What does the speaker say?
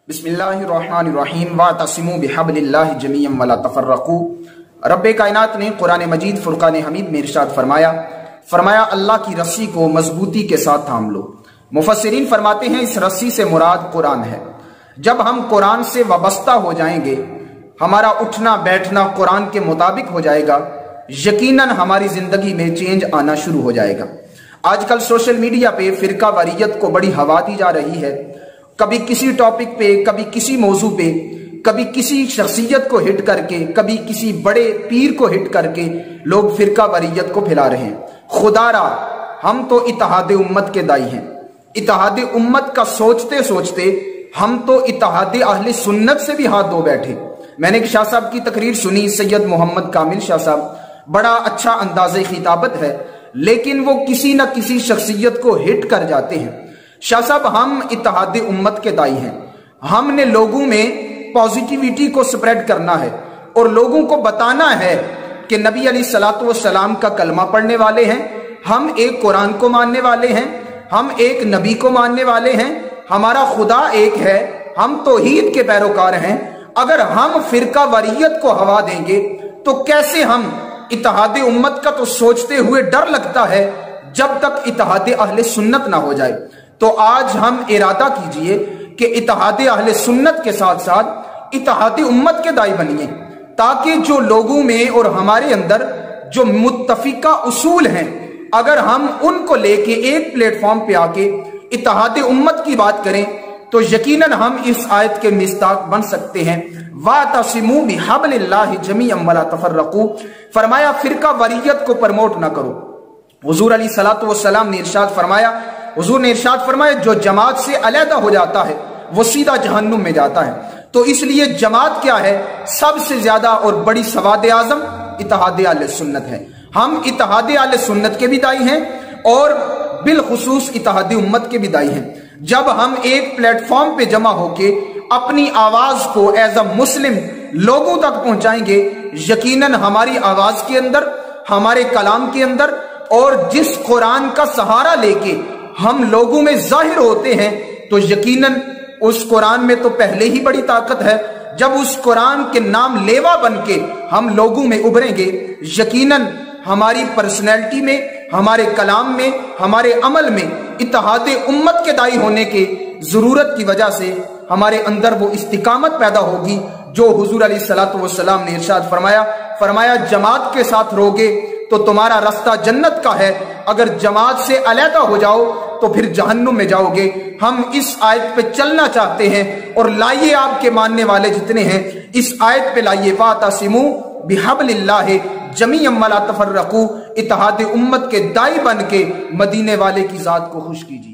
بسم اللہ الرحمن الرحیم واعتصموا بحبل اللہ جمیعا ولا تفرقوا۔ رب کائنات نے قرآن مجید فرقان حمید میں ارشاد فرمایا اللہ کی رسی کو مضبوطی کے ساتھ تھام لو۔ مفسرین فرماتے ہیں اس رسی سے مراد قرآن ہے۔ جب ہم قرآن سے وابستہ ہو جائیں گے، ہمارا اٹھنا بیٹھنا قرآن کے مطابق ہو جائے گا، یقیناً ہماری زندگی میں چینج آنا شروع ہو جائے گا۔ آج کل سوشل میڈیا پہ فرقہ واریت کو بڑی ہوا دی جا رہی ہے۔ کبھی کسی ٹاپک پہ، کبھی کسی موضوع پہ، کبھی کسی شخصیت کو ہٹ کر کے، کبھی کسی بڑے پیر کو ہٹ کر کے لوگ فرقہ واریت کو پھیلا رہے ہیں۔ خدا را، ہم تو اتحاد امت کے دائی ہیں۔ اتحاد امت کا سوچتے سوچتے ہم تو اتحاد اہل سنت سے بھی ہاتھ دھو بیٹھے۔ میں نے ایک شاہ صاحب کی تقریر سنی، سید محمد کامل شاہ صاحب، بڑا اچھا انداز خطابت ہے، لیکن وہ کسی نہ کسی شخصیت کو ہٹ کر جاتے ہیں۔ شاہ صاحب، ہم اتحاد امت کے دائی ہیں۔ ہم نے لوگوں میں پازیٹیویٹی کو سپریڈ کرنا ہے اور لوگوں کو بتانا ہے کہ نبی علیہ الصلوۃ والسلام کا کلمہ پڑھنے والے ہیں، ہم ایک قرآن کو ماننے والے ہیں، ہم ایک نبی کو ماننے والے ہیں، ہمارا خدا ایک ہے، ہم توحید کے پیروکار ہیں۔ اگر ہم فرقہ واریت کو ہوا دیں گے تو کیسے ہم اتحاد امت کا تو سوچتے ہوئے ڈر لگتا ہے جب تک اتحاد اہل سنت نہ ہو جائے۔ تو آج ہم ارادہ کیجئے کہ اتحاد اہل سنت کے ساتھ ساتھ اتحاد امت کے دائی بنیے، تاکہ جو لوگوں میں اور ہمارے اندر جو متفقہ اصول ہیں، اگر ہم ان کو لے کے ایک پلیٹ فارم پہ آ کے اتحاد امت کی بات کریں تو یقیناً ہم اس آیت کے مصداق بن سکتے ہیں۔ وَاعْتَصِمُوا بِحَبْلِ اللَّهِ جَمِيعًا وَلَا تَفَرَّقُوا۔ فرمایا فرقہ واریت کو پروموٹ نہ کرو۔ حضور علیہ الصلوۃ والسلام نے ارشاد فرمایا، حضور نے ارشاد فرمایا، جو جماعت سے علیحدہ ہو جاتا ہے وہ سیدھا جہنم میں جاتا ہے۔ تو اس لیے جماعت کیا ہے؟ سب سے زیادہ اور بڑی سواد اعظم اتحاد اہل سنت ہے۔ ہم اتحاد اہل سنت کے بھی دائی ہیں اور بالخصوص اتحاد امت کے بھی دائی ہیں۔ جب ہم ایک پلیٹ فارم پہ جمع ہو کے اپنی آواز کو ایز اے مسلم لوگوں تک پہنچائیں گے، یقیناً ہماری آواز کے اندر، ہمارے کلام کے اندر، اور جس قرآن کا سہارا لے کے ہم لوگوں میں ظاہر ہوتے ہیں، تو یقیناً اس قرآن میں تو پہلے ہی بڑی طاقت ہے۔ جب اس قرآن کے نام لیوا بن کے ہم لوگوں میں ابھریں گے، یقیناً ہماری پرسنالٹی میں، ہمارے کلام میں، ہمارے عمل میں اتحاد امت کے دائی ہونے کے ضرورت کی وجہ سے ہمارے اندر وہ استقامت پیدا ہوگی جو حضور علیہ الصلوۃ والسلام نے ارشاد فرمایا جماعت کے ساتھ رہوگے تو تمہارا رستہ جنت کا ہے، اگر جماعت سے علیحدہ ہو جاؤ تو پھر جہنم میں جاؤ گے۔ ہم اس آیت پہ چلنا چاہتے ہیں، اور لائیے آپ کے ماننے والے جتنے ہیں اس آیت پہ لائیے، وَاعْتَصِمُوا بِحَبْلِ اللَّهِ جَمِيعًا وَلَا تَفَرَّقُوا۔ اتحاد امت کے دائی بن کے مدینے والے کی ذات کو خوش کیجیے۔